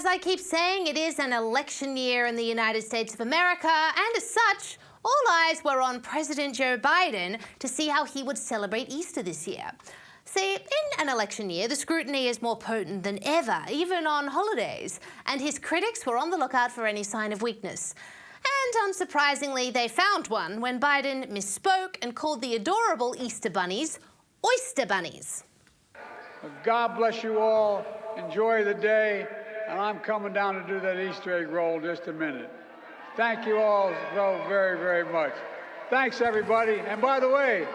as I keep saying, it is an election year in the United States of America, and as such, all eyes were on President Joe Biden to see how he would celebrate Easter this year. See, in an election year, the scrutiny is more potent than ever, even on holidays, and his critics were on the lookout for any sign of weakness. And unsurprisingly, they found one when Biden misspoke and called the adorable Easter bunnies oyster bunnies. God bless you all. Enjoy the day. And I'm coming down to do that Easter egg roll in just a minute. Thank you all so very, very much. Thanks, everybody. And by the way,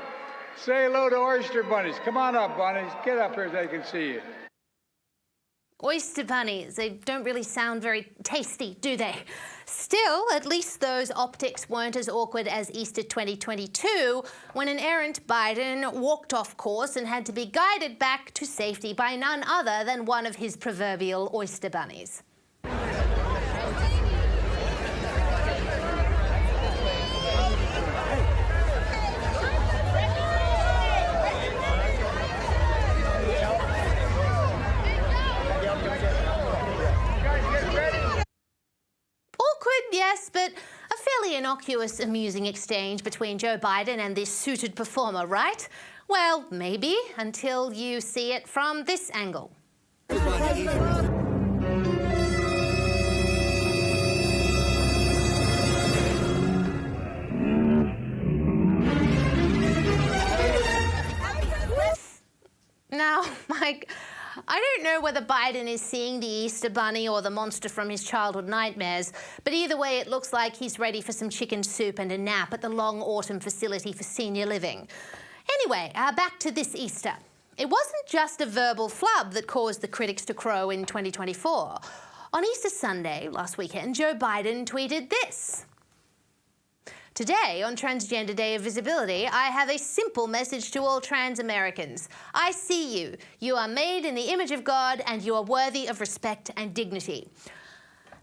say hello to oyster bunnies. Come on up, bunnies. Get up here so they can see you. Oyster bunnies, they don't really sound very tasty, do they? Still, at least those optics weren't as awkward as Easter 2022, when an errant Biden walked off course and had to be guided back to safety by none other than one of his proverbial oyster bunnies. Yes, but a fairly innocuous, amusing exchange between Joe Biden and this suited performer, right? Well, maybe, until you see it from this angle. Now, Mike, I don't know whether Biden is seeing the Easter bunny or the monster from his childhood nightmares, but either way it looks like he's ready for some chicken soup and a nap at the Long Autumn facility for senior living. Anyway, back to this Easter. It wasn't just a verbal flub that caused the critics to crow in 2024. On Easter Sunday last weekend, Joe Biden tweeted this. Today, on Transgender Day of Visibility, I have a simple message to all trans Americans. I see you. You are made in the image of God and you are worthy of respect and dignity.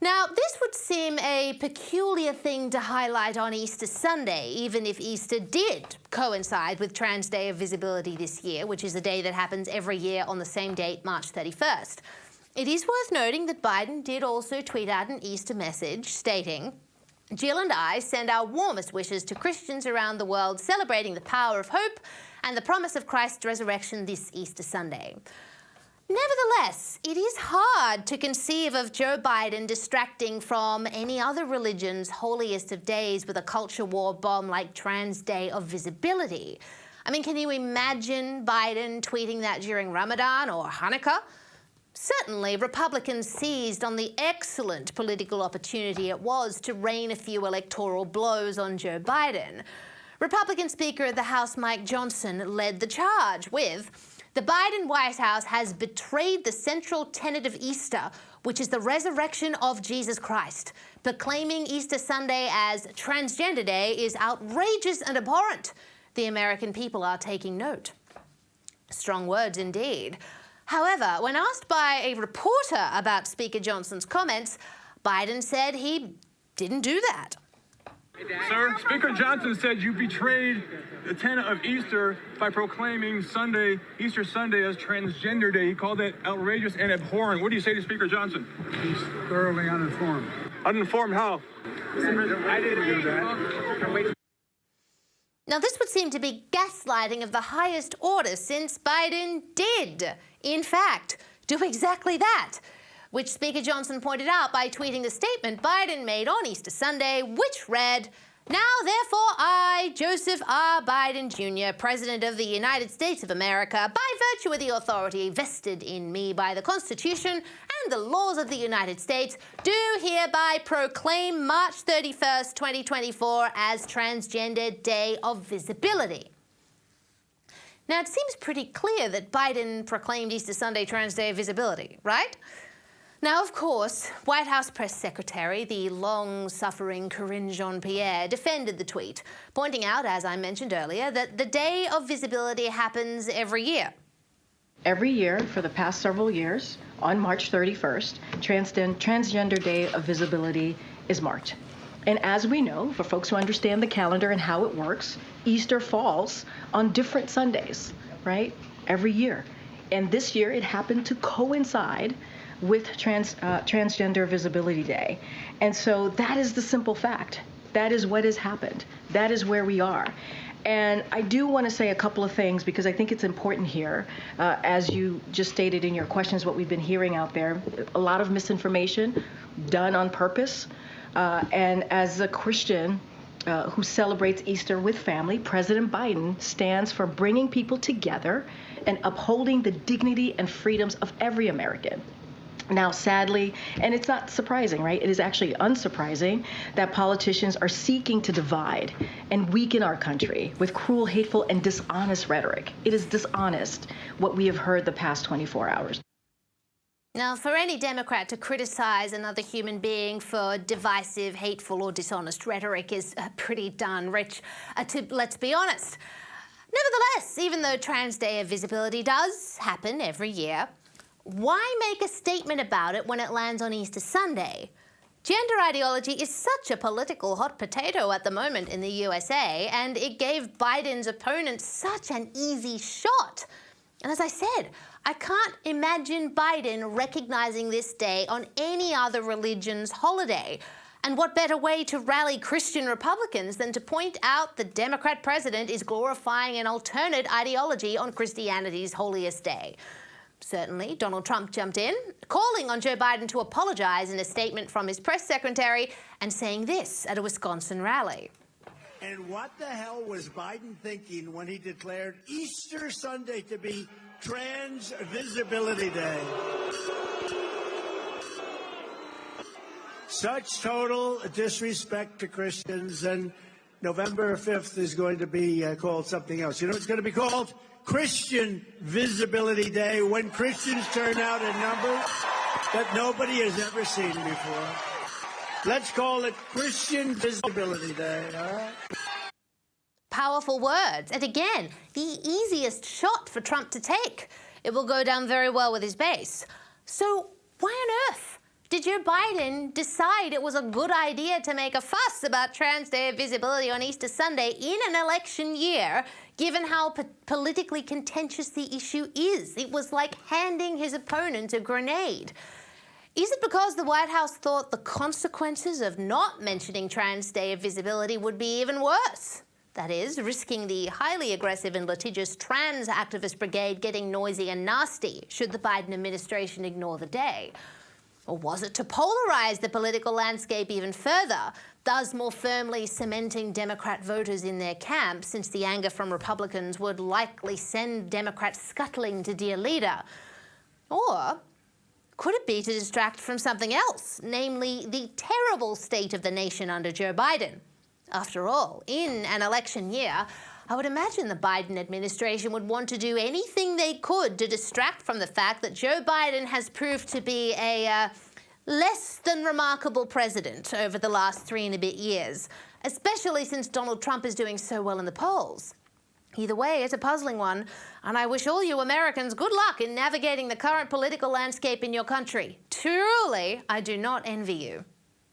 Now, this would seem a peculiar thing to highlight on Easter Sunday, even if Easter did coincide with Trans Day of Visibility this year, which is a day that happens every year on the same date, March 31st. It is worth noting that Biden did also tweet out an Easter message stating, Jill and I send our warmest wishes to Christians around the world celebrating the power of hope and the promise of Christ's resurrection this Easter Sunday. Nevertheless, it is hard to conceive of Joe Biden distracting from any other religion's holiest of days with a culture war bomb like Trans Day of Visibility. I mean, can you imagine Biden tweeting that during Ramadan or Hanukkah? Certainly, Republicans seized on the excellent political opportunity it was to rain a few electoral blows on Joe Biden. Republican Speaker of the House Mike Johnson led the charge with, the Biden White House has betrayed the central tenet of Easter, which is the resurrection of Jesus Christ. Proclaiming Easter Sunday as Transgender Day is outrageous and abhorrent. The American people are taking note. Strong words indeed. However, when asked by a reporter about Speaker Johnson's comments, Biden said he didn't do that. Sir, Speaker Johnson said you betrayed the tenet of Easter by proclaiming Easter Sunday as Transgender Day. He called that outrageous and abhorrent. What do you say to Speaker Johnson? He's thoroughly uninformed. Uninformed how? I didn't do that. Now, this would seem to be gaslighting of the highest order since Biden did, in fact, do exactly that, which Speaker Johnson pointed out by tweeting the statement Biden made on Easter Sunday, which read, Now, therefore, I, Joseph R. Biden Jr., President of the United States of America, by virtue of the authority vested in me by the Constitution and the laws of the United States, do hereby proclaim March 31st, 2024 as Transgender Day of Visibility. Now, it seems pretty clear that Biden proclaimed Easter Sunday Trans Day of Visibility, right? Now, of course, White House Press Secretary, the long-suffering Karine Jean-Pierre, defended the tweet, pointing out, as I mentioned earlier, that the Day of Visibility happens every year. Every year for the past several years, on March 31st, Transgender Day of Visibility is marked. And as we know, for folks who understand the calendar and how it works, Easter falls on different Sundays, right? Every year. And this year it happened to coincide with Transgender Visibility Day. And so that is the simple fact. That is what has happened. That is where we are. And I do want to say a couple of things because I think it's important here. As you just stated in your questions, what we've been hearing out there, a lot of misinformation done on purpose. And as a Christian who celebrates Easter with family, President Biden stands for bringing people together and upholding the dignity and freedoms of every American. Now, sadly, and it's not surprising, right? It is actually unsurprising that politicians are seeking to divide and weaken our country with cruel, hateful, and dishonest rhetoric. It is dishonest what we have heard the past 24 hours. Now, for any Democrat to criticize another human being for divisive, hateful, or dishonest rhetoric is pretty darn rich, let's be honest. Nevertheless, even though Trans Day of Visibility does happen every year, why make a statement about it when it lands on Easter Sunday? Gender ideology is such a political hot potato at the moment in the USA, and it gave Biden's opponents such an easy shot. And as I said, I can't imagine Biden recognizing this day on any other religion's holiday. And what better way to rally Christian Republicans than to point out the Democrat president is glorifying an alternate ideology on Christianity's holiest day? Certainly, Donald Trump jumped in, calling on Joe Biden to apologize in a statement from his press secretary and saying this at a Wisconsin rally. And what the hell was Biden thinking when he declared Easter Sunday to be Trans Visibility Day? Such total disrespect to Christians, and November 5th is going to be called something else. You know, it's going to be called Christian Visibility Day, when Christians turn out in numbers that nobody has ever seen before. Let's call it Christian Visibility Day, all right? Powerful words. And again, the easiest shot for Trump to take. It will go down very well with his base. So why on earth did Joe Biden decide it was a good idea to make a fuss about Trans Day of Visibility on Easter Sunday in an election year, given how politically contentious the issue is? It was like handing his opponent a grenade. Is it because the White House thought the consequences of not mentioning Trans Day of Visibility would be even worse? That is, risking the highly aggressive and litigious trans activist brigade getting noisy and nasty should the Biden administration ignore the day. Or was it to polarize the political landscape even further, thus more firmly cementing Democrat voters in their camp, since the anger from Republicans would likely send Democrats scuttling to dear leader? Or could it be to distract from something else, namely the terrible state of the nation under Joe Biden? After all, in an election year, I would imagine the Biden administration would want to do anything they could to distract from the fact that Joe Biden has proved to be a less than remarkable president over the last 3 and a bit years, especially since Donald Trump is doing so well in the polls. Either way, it's a puzzling one, and I wish all you Americans good luck in navigating the current political landscape in your country. Truly, I do not envy you.